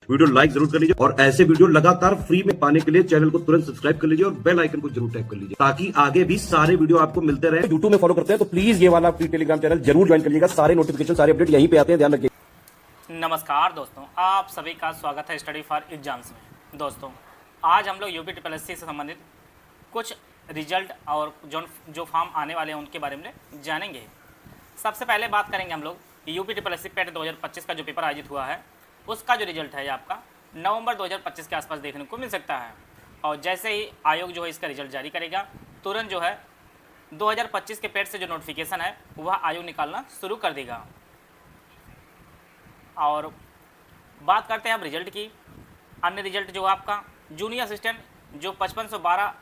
Video like जरूर कर लीजिए और ऐसे वीडियो लगातार फ्री में पाने के लिए चैनल को तुरंत सब्सक्राइब कर लीजिए और बेल आइकन को जरूर टैप कर लीजिए ताकि आगे भी सारे वीडियो आपको मिलते रहे। यूट्यूब में फॉलो करते हैं तो प्लीज ये वाला फ्री टेलीग्राम चैनल जरूर ज्वाइन करिएगा। सारे नोटिफिकेशन सारे अपडेट यहीं पे आते हैं, ध्यान रखिए। नमस्कार दोस्तों, आप सभी का स्वागत है स्टडी फॉर एग्जाम्स में। दोस्तों आज हम लोग यूपी ट्रिपल एससी से संबंधित कुछ रिजल्ट और जो फॉर्म आने वाले हैं उनके बारे में जानेंगे। सबसे पहले बात करेंगे हम लोग यूपी ट्रिपल एससी पेट 2025 का जो पेपर आयोजित हुआ है उसका जो रिजल्ट है आपका नवंबर 2025 के आसपास देखने को मिल सकता है। और जैसे ही आयोग जो है इसका रिजल्ट जारी करेगा तुरंत जो है 2025 के पेट से जो नोटिफिकेशन है वह आयोग निकालना शुरू कर देगा। और बात करते हैं अब रिजल्ट की। अन्य रिजल्ट जो आपका जूनियर असिस्टेंट जो 5512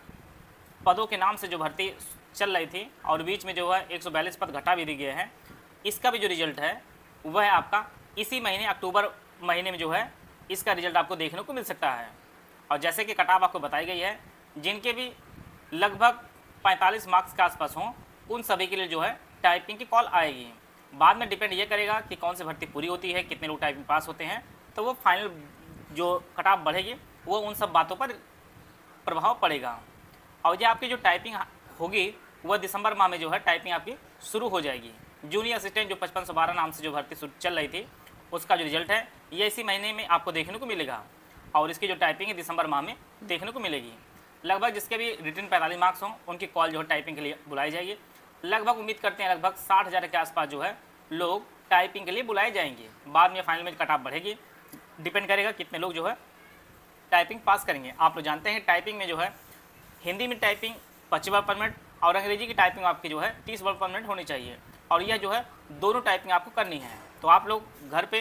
पदों के नाम से जो भर्ती चल रही थी और बीच में जो है 142 पद घटा भी दिए गए हैं, इसका भी जो रिजल्ट है वह आपका इसी महीने अक्टूबर महीने में जो है इसका रिजल्ट आपको देखने को मिल सकता है। और जैसे कि कट ऑफ आपको बताई गई है, जिनके भी लगभग 45 मार्क्स के आसपास हों उन सभी के लिए जो है टाइपिंग की कॉल आएगी। बाद में डिपेंड ये करेगा कि कौन सी भर्ती पूरी होती है, कितने लोग टाइपिंग पास होते हैं, तो वो फाइनल जो कट ऑफ बढ़ेगी वो उन सब बातों पर प्रभाव पड़ेगा। और ये आपकी जो टाइपिंग होगी वह दिसंबर माह में जो है टाइपिंग आपकी शुरू हो जाएगी। जूनियर असिस्टेंट जो 5512 नाम से जो भर्ती चल रही थी उसका जो रिजल्ट है ये इसी महीने में आपको देखने को मिलेगा और इसकी जो टाइपिंग है दिसंबर माह में देखने को मिलेगी। लगभग जिसके भी रिटन 45 मार्क्स हों उनकी कॉल जो है टाइपिंग के लिए बुलाई जाएगी। लगभग उम्मीद करते हैं लगभग 60,000 के आसपास जो है लोग टाइपिंग के लिए बुलाए जाएंगे। बाद में फाइनल में कट ऑफ बढ़ेगी, डिपेंड करेगा कितने लोग जो है टाइपिंग पास करेंगे। आप लोग जानते हैं टाइपिंग में जो है हिंदी में टाइपिंग 25 वर्ड पर मिनट और अंग्रेजी की टाइपिंग आपकी जो है 30 वर्ड पर मिनट होनी चाहिए और यह जो है दोनों टाइपिंग आपको करनी है। तो आप लोग घर पे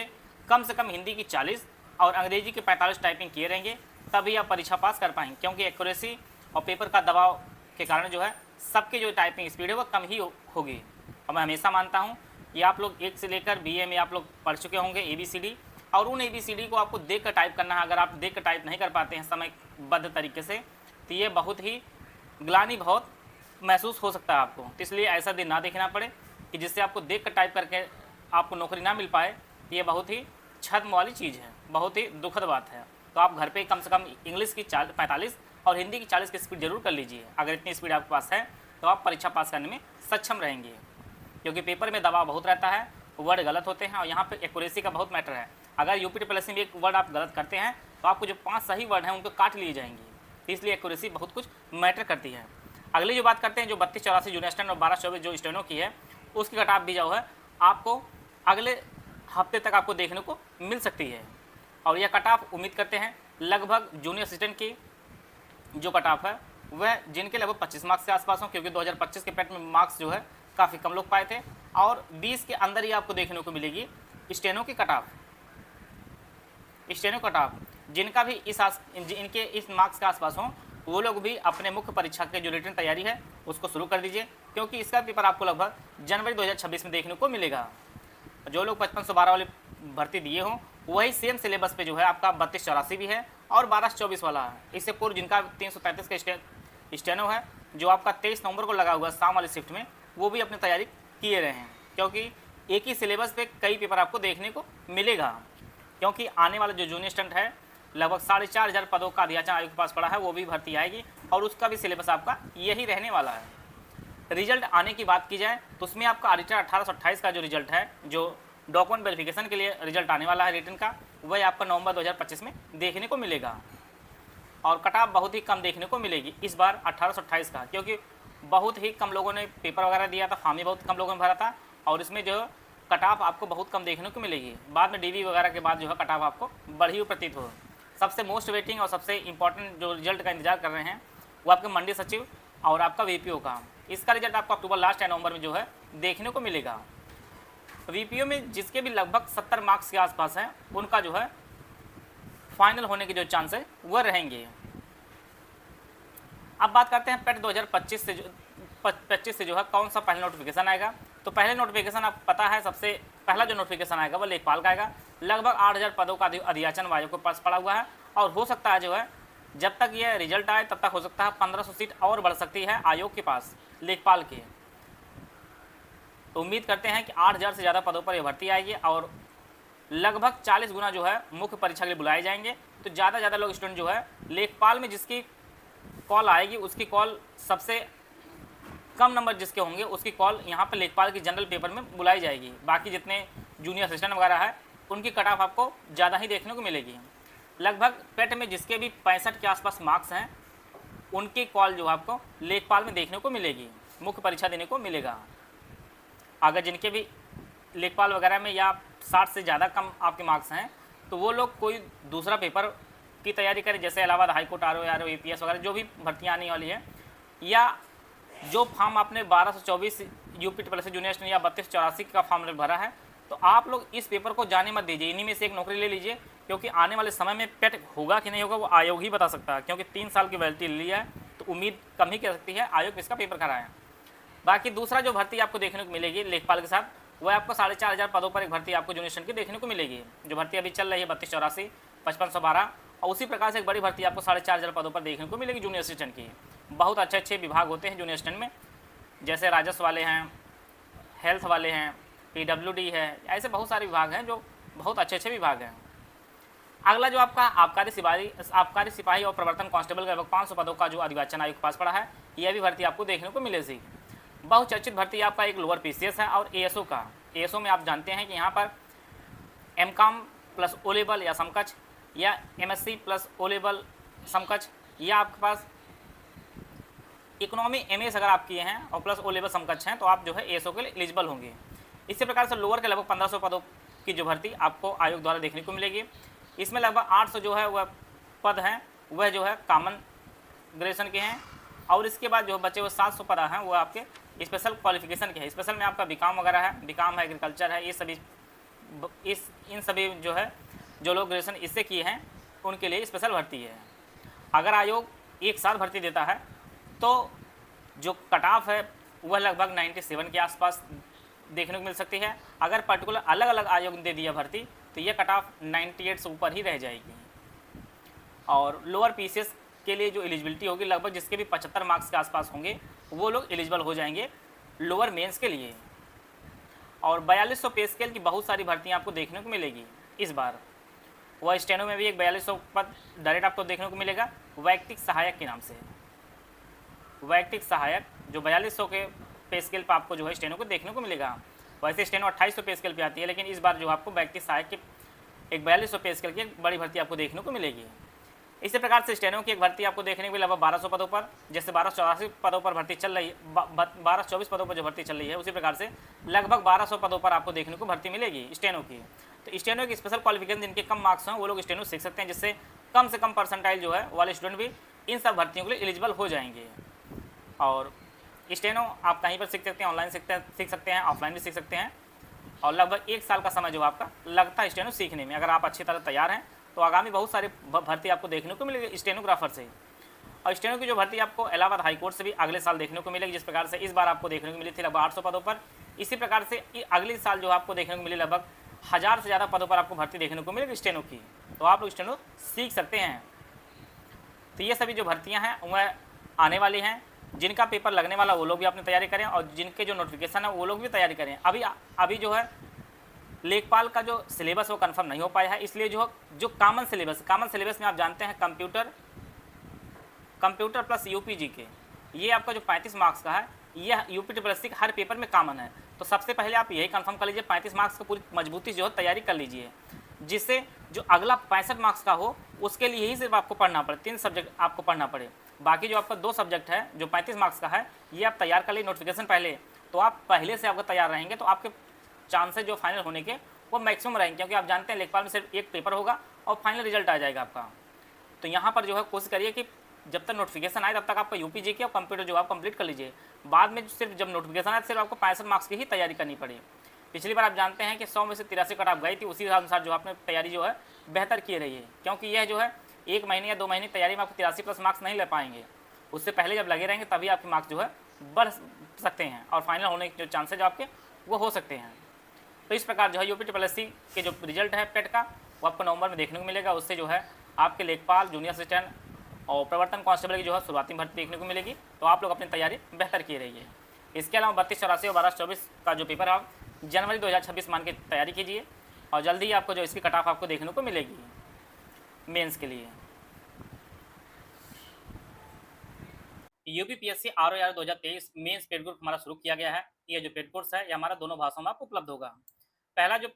कम से कम हिंदी की 40 और अंग्रेजी की 45 टाइपिंग किए रहेंगे तभी आप परीक्षा पास कर पाएंगे, क्योंकि एक्यूरेसी और पेपर का दबाव के कारण जो है सबकी जो टाइपिंग स्पीड है वो कम ही होगी। और मैं हमेशा मानता हूँ कि आप लोग 1 से लेकर BA में आप लोग पढ़ चुके होंगे ABCD, और उन ABCD को आपको देख कर टाइप करना है। अगर आप देख कर टाइप नहीं कर पाते हैं समयबद्ध तरीके से तो ये बहुत ही ग्लानि बहुत महसूस हो सकता है आपको। तो इसलिए ऐसा दिन ना देखना पड़े कि जिससे आपको देख कर टाइप करके आपको नौकरी ना मिल पाए, ये बहुत ही छद्म वाली चीज़ है, बहुत ही दुखद बात है। तो आप घर पे कम से कम इंग्लिश की 45 और हिंदी की 40 की स्पीड जरूर कर लीजिए। अगर इतनी स्पीड आपके पास है तो आप परीक्षा पास करने में सक्षम रहेंगे, क्योंकि पेपर में दबाव बहुत रहता है, वर्ड गलत होते हैं और यहाँ पे एक्यूरेसी का बहुत मैटर है। अगर यूपी ट्रिपल एससी में एक वर्ड आप गलत करते हैं तो आपको जो 5 सही वर्ड हैं उनको काट लिए जाएंगे। तो इसलिए एक्यूरेसी बहुत कुछ मैटर करती है। अगली जो बात करते हैं जो 3284 जूनियर स्टैंड और 1224 जो स्टेनो की है उसकी कट ऑफ भी जो है आपको अगले हफ्ते तक आपको देखने को मिल सकती है। और यह कट ऑफ उम्मीद करते हैं लगभग जूनियर असिस्टेंट की जो कट ऑफ है वह जिनके लगभग 25 मार्क्स के आसपास हों, क्योंकि 2025 के पेट में मार्क्स जो है काफ़ी कम लोग पाए थे, और 20 के अंदर ही आपको देखने को मिलेगी स्टेनो की cut off. Steno cut off जिनका भी इनके इस मार्क्स के आसपास हों वो लोग भी अपने मुख्य परीक्षा की जो रिटन तैयारी है उसको शुरू कर दीजिए, क्योंकि इसका पेपर आपको लगभग जनवरी 2026 में देखने को मिलेगा। जो लोग 5512 वाली भर्ती दिए हों वही सेम सिलेबस पे जो है आपका 3284 भी है और 1224 वाला है। इससे पूर्व जिनका 333 का स्टेनो है जो आपका 23 नवंबर को लगा हुआ है शाम वाली शिफ्ट में, वो भी अपनी तैयारी किए रहे हैं, क्योंकि एक ही सिलेबस पे कई पेपर आपको देखने को मिलेगा। क्योंकि आने वाला जो जूनियर स्टूडेंट है लगभग 4500 पदों का अध्याचन आयोग के पास पड़ा है, वो भी भर्ती आएगी और उसका भी सिलेबस आपका यही रहने वाला है। रिजल्ट आने की बात की जाए तो उसमें आपका ऑडिटर 1828 का जो रिजल्ट है, जो डॉक्यूमेंट वेरिफिकेशन के लिए रिजल्ट आने वाला है रिटर्न का, वह आपका नवंबर 2025 में देखने को मिलेगा। और कट ऑफ बहुत ही कम देखने को मिलेगी इस बार 1828 का, क्योंकि बहुत ही कम लोगों ने पेपर वगैरह दिया था, फॉर्म भी बहुत कम लोगों ने भरा था और इसमें जो कट ऑफ आपको बहुत कम देखने को मिलेगी। बाद में DV वगैरह के बाद जो है कट ऑफ आपको बढ़ी हुई प्रतीत हो। सबसे मोस्ट वेटिंग और सबसे इंपॉर्टेंट जो रिजल्ट का इंतजार कर रहे हैं वो आपके मंडी सचिव और आपका VPO का। इसका रिजल्ट आपको अक्टूबर लास्ट या नवंबर में जो है देखने को मिलेगा। VPO में जिसके भी लगभग 70 मार्क्स के आसपास हैं उनका जो है फाइनल होने के जो चांस है वह रहेंगे। अब बात करते हैं पेट 2025 से जो है कौन सा पहला नोटिफिकेशन आएगा। तो पहले नोटिफिकेशन आपको पता है, सबसे पहला जो नोटिफिकेशन आएगा वो लेखपाल का आएगा। लगभग 8000 पदों का अध्याचन आयोग के पास पड़ा हुआ है और हो सकता है जो है जब तक ये रिजल्ट आए तब तक हो सकता है 1500 सीट और बढ़ सकती है आयोग के पास लेखपाल के। तो उम्मीद करते हैं कि 8000 से ज़्यादा पदों पर यह भर्ती आएगी और लगभग 40 गुना जो है मुख्य परीक्षा के लिए बुलाए जाएंगे। तो ज़्यादा से ज़्यादा लोग स्टूडेंट जो है लेखपाल में जिसकी कॉल आएगी उसकी कॉल सबसे कम नंबर जिसके होंगे उसकी कॉल यहाँ पर लेखपाल की जनरल पेपर में बुलाई जाएगी। बाकी जितने जूनियर असिस्टेंट वगैरह है उनकी कट ऑफ आपको ज़्यादा ही देखने को मिलेगी। लगभग पेट में जिसके भी 65 के आसपास मार्क्स हैं उनकी कॉल जो आपको लेखपाल में देखने को मिलेगी, मुख्य परीक्षा देने को मिलेगा। अगर जिनके भी लेखपाल वगैरह में या 60 से ज़्यादा कम आपके मार्क्स हैं तो वो लोग कोई दूसरा पेपर की तैयारी करें, जैसे Allahabad high court, R O APS वगैरह जो भी भर्तियाँ आने वाली है, या जो फॉर्म आपने 1224 यूपी ट्रिपल जूनियर असिस्टेंट या 3284 का फॉर्म भरा है तो आप लोग इस पेपर को जाने मत दीजिए, इन्हीं में से एक नौकरी ले लीजिए, क्योंकि आने वाले समय में पेट होगा कि नहीं होगा वो आयोग ही बता सकता है। क्योंकि 3 साल की वैलिडिटी लिया है तो उम्मीद कम ही कर सकती है आयोग इसका पेपर कराएं। बाकी दूसरा जो भर्ती आपको देखने को मिलेगी लेखपाल के साथ वो आपको 4500 पदों पर एक भर्ती आपको जूनियर असिस्टेंट की देखने को मिलेगी, जो भर्ती अभी चल रही है 3284, 5512, और उसी प्रकार से एक बड़ी भर्ती आपको 4500 पदों पर देखने को मिलेगी जूनियर असिस्टेंट की। बहुत अच्छे अच्छे विभाग होते हैं जूनियर असिस्टेंट में, जैसे राजस्व वाले हैं, हेल्थ वाले हैं, PWD है, ऐसे बहुत सारे विभाग हैं जो बहुत अच्छे अच्छे विभाग हैं। अगला जो आपका आबकारी सिपाही और प्रवर्तन कांस्टेबल का लगभग 500 पदों का जो अधिवाचन आयोग के पास पड़ा है, यह भी भर्ती आपको देखने को मिलेगी। बहुत चर्चित भर्ती आपका एक लोअर PCS है और ASO का। ASO में आप जानते हैं कि यहाँ पर MCOM प्लस O लेवल या समकक्ष, या MSc प्लस O लेवल समकक्ष, या आपके पास इकोनॉमी MS अगर आप किए हैं और प्लस O लेवल समकक्ष हैं तो आप जो है ASO के लिए एलिजिबल होंगे। इसी प्रकार से लोअर के लगभग 1500 पदों की जो भर्ती आपको आयोग द्वारा देखने को मिलेगी। इसमें लगभग 800 जो है वह पद हैं वह जो है कॉमन ग्रेजुएशन के हैं, और इसके बाद जो बचे हुए 700 पद हैं वो आपके स्पेशल क्वालिफिकेशन के हैं। स्पेशल में आपका बीकॉम वगैरह है, बीकॉम है, एग्रीकल्चर है, ये सभी इन सभी जो है जो लोग ग्रेजुएशन इससे किए हैं उनके लिए स्पेशल भर्ती है। अगर आयोग एक साथ भर्ती देता है तो जो कट ऑफ है वह लगभग 97 के आसपास देखने को मिल सकती है। अगर पर्टिकुलर अलग अलग आयोग ने दे दिया भर्ती तो यह कट ऑफ 98 से ऊपर ही रह जाएगी। और लोअर PCS के लिए जो एलिजिबिलिटी होगी लगभग जिसके भी 75 मार्क्स के आसपास होंगे वो लोग एलिजिबल हो जाएंगे लोअर मेंस के लिए। और 4200 पे स्केल की बहुत सारी भर्तियाँ आपको देखने को मिलेगी इस बार। वह स्टेनो में भी एक 4200 पद डायरेक्ट आपको देखने को मिलेगा वैयक्तिक सहायक के नाम से। वैयक्तिक सहायक जो 4200 के पे स्केल पर आपको जो है स्टेनो को देखने को मिलेगा। वैसे स्टेनो 2800 पे स्केल पे आती है, लेकिन इस बार जो आपको वैयक्तिक सहायक की एक 4200 पे स्केल की एक बड़ी भर्ती आपको देखने को मिलेगी। इसी प्रकार से स्टेनो की एक भर्ती आपको देखने को मिली लगभग 1200 पदों पर, जैसे 1284 पदों पर भर्ती चल रही है, 1224 पदों पर जो भर्ती चल रही है, उसी प्रकार से लगभग 1200 पदों पर आपको देखने को भर्ती मिलेगी स्टेनो की। तो स्टेनो की स्पेशल क्वालिफिकेशन जिनके कम मार्क्स हैं वो लोग स्टेनो सीख सकते हैं, जिससे कम से कम परसेंटाइल जो है वाले स्टूडेंट भी इन सब भर्तियों के लिए एलिजिबल हो जाएंगे। और स्टेनो आप कहीं पर सीख सकते हैं, ऑनलाइन सीख सकते हैं, ऑफलाइन भी सीख सकते हैं, और लगभग 1 साल का समय जो आपका लगता है स्टेनो सीखने में। अगर आप अच्छी तरह तैयार हैं तो आगामी बहुत सारे भर्ती आपको देखने को मिलेगी स्टेनोग्राफर से। और स्टेनो की जो भर्ती आपको इलाहाबाद हाईकोर्ट से भी अगले साल देखने को मिलेगी, जिस प्रकार से इस बार आपको देखने को मिली थी लगभग 800 पदों पर। इसी प्रकार से अगले साल जो आपको देखने को मिली लगभग 1000 से ज़्यादा पदों पर आपको भर्ती देखने को मिलेगी स्टेनो की। तो आप लोग स्टेनो सीख सकते हैं। तो ये सभी जो भर्तियाँ हैं वह आने वाली हैं। जिनका पेपर लगने वाला वो लोग भी अपनी तैयारी करें, और जिनके जो नोटिफिकेशन है वो लोग भी तैयारी करें। अभी जो है लेखपाल का जो सिलेबस वो कंफर्म नहीं हो पाया है, इसलिए जो कॉमन सिलेबस में आप जानते हैं कंप्यूटर प्लस UPG के, ये आपका जो 35 मार्क्स का है यह UP ट्रिपल हर पेपर में कॉमन है। तो सबसे पहले आप यही कंफर्म कर लीजिए 35 मार्क्स का पूरी मजबूती जो है तैयारी कर लीजिए, जिससे जो अगला 65 मार्क्स का हो उसके लिए ही सिर्फ आपको पढ़ना पड़े, 3 सब्जेक्ट आपको पढ़ना पड़े। बाकी जो आपका 2 सब्जेक्ट है जो 35 मार्क्स का है ये आप तैयार कर लीजिए नोटिफिकेशन पहले, तो आप पहले से आपका तैयार रहेंगे तो आपके चांसेस जो फाइनल होने के वो मैक्सिमम रहेंगे, क्योंकि आप जानते हैं लेखपाल में सिर्फ एक पेपर होगा और फाइनल रिजल्ट आ जाएगा आपका। तो यहाँ पर जो है कोशिश करिए कि जब तक नोटिफिकेशन आए तब तक आपका UPG के और कंप्यूटर जो आप कंप्लीट कर लीजिए। बाद में सिर्फ जब नोटिफिकेशन आए सिर्फ आपको 65 मार्क्स की ही तैयारी करनी पड़ी। पिछली बार आप जानते हैं कि 100 में से 83 कट आप गई थी, उसी अनुसार जो आपने तैयारी जो है बेहतर की रही है, क्योंकि यह जो है 1 महीने या 2 महीने तैयारी में आपको 83+ मार्क्स नहीं ले पाएंगे। उससे पहले जब लगे रहेंगे तभी आपके मार्क्स जो है बढ़ सकते हैं और फाइनल होने के जो चांसेज आपके वो हो सकते हैं। तो इस प्रकार जो है UP ट्रिपल SC के जो रिजल्ट है पेट का वो आपको नवंबर में देखने को मिलेगा। उससे जो है आपके लेखपाल, जूनियर असिस्टेंट और प्रवर्तन कांस्टेबल की जो है शुरुआती भर्ती देखने को मिलेगी। तो आप लोग अपनी तैयारी बेहतर किए रहिए। इसके अलावा 3284 और 1224 का जो पेपर है आप जनवरी 2026 मान के तैयारी कीजिए। और जल्दी ही आपको जो इसकी कट ऑफ आपको देखने को मिलेगी मेंस के लिए। UPPSC ROR 2023 mains paid group हमारा शुरू किया गया है। ये जो पेड कोर्स है ये हमारा दोनों भाषाओं में आपको उपलब्ध होगा। पहला जो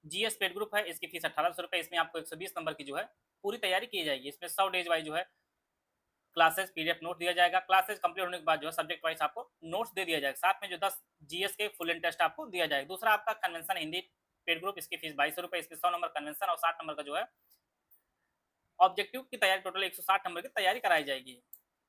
जीएस पेड ग्रुप है इसकी फीस 1800 रुपये, इसमें आपको 120 नंबर की जो है पूरी तैयारी की जाएगी। इसमें 100 डेज वाइज जो है क्लासेस पीडीएफ नोट दिया जाएगा। क्लासेस कंप्लीट होने के बाद जो है सब्जेक्ट वाइज आपको नोट्स दे दिया जाएगा, साथ में जो 10 जीएस के फुल एंड टेस्ट आपको दिया जाएगा। दूसरा आपका कन्वेंशन हिंदी पेड ग्रुप, इसकी फीस 2200 रुपये, इसमें 100 नंबर कन्वेंशन और 60 नंबर का जो है ऑब्जेक्टिव की तैयारी, टोटल 160 नंबर की तैयारी कराई जाएगी।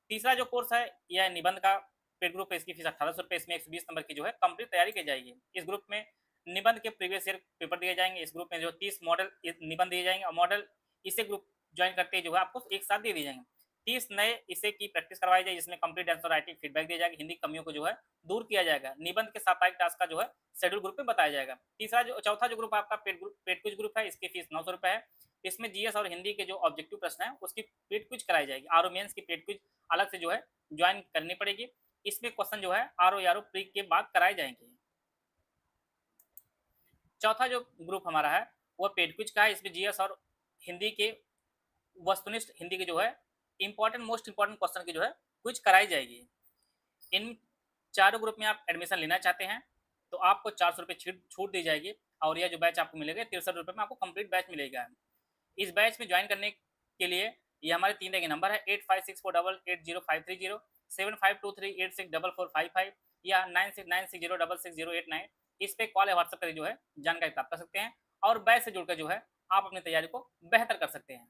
तीसरा जो कोर्स है यह निबंध का पेड ग्रुप है, इसकी फीस 1800 रुपये, इसमें 120 नंबर की जो है कंप्लीट तैयारी की जाएगी। इस ग्रुप में निबंध के प्रीवियस ईयर पेपर दिए जाएंगे। इस ग्रुप में जो 30 मॉडल निबंध दिए जाएंगे और मॉडल इसे ग्रुप ज्वाइन करते जो है आपको एक साथ दे दिए जाएंगे। 30 नए इसे की प्रैक्टिस करवाई जाएगी, जिसमें कंप्लीट आंसर राइटिंग फीडबैक दिया जाएगा, हिंदी कमियों को जो है दूर किया जाएगा। निबंध के साप्ताहिक टास्क का जो है शेड्यूल ग्रुप में बताया जाएगा। चौथा जो ग्रुप आपका पेड क्विज ग्रुप है, इसकी फीस 900 रुपये है। इसमें जीएस और हिंदी के जो ऑब्जेक्टिव प्रश्न है उसकी पेड क्विज कराई जाएगी। आरओ मेंस की पेड क्विज अलग से जो है ज्वाइन करनी पड़ेगी। इसमें क्वेश्चन जो है आरओ प्री के बाद कराए जाएंगे। चौथा जो ग्रुप हमारा है वह पेड क्विज का है। इसमें जीएस और हिंदी के वस्तुनिष्ठ हिंदी के जो है मोस्ट इंपॉर्टेंट क्वेश्चन की जो है क्विज कराई जाएगी। इन चारों ग्रुप में आप एडमिशन लेना चाहते हैं तो आपको 400 रुपये छूट दी जाएगी और यह जो बैच आपको मिलेगा 63 रुपये में आपको कंप्लीट बैच मिलेगा। इस बैच में ज्वाइन करने के लिए ये हमारे 3 तरह के नंबर है 8564880530, 7523864455 या 9696066089। इस पे कॉल या व्हाट्सएप करके जो है जानकारी प्राप्त कर सकते हैं और बैच से जुड़कर जो है आप अपनी तैयारी को बेहतर कर सकते हैं।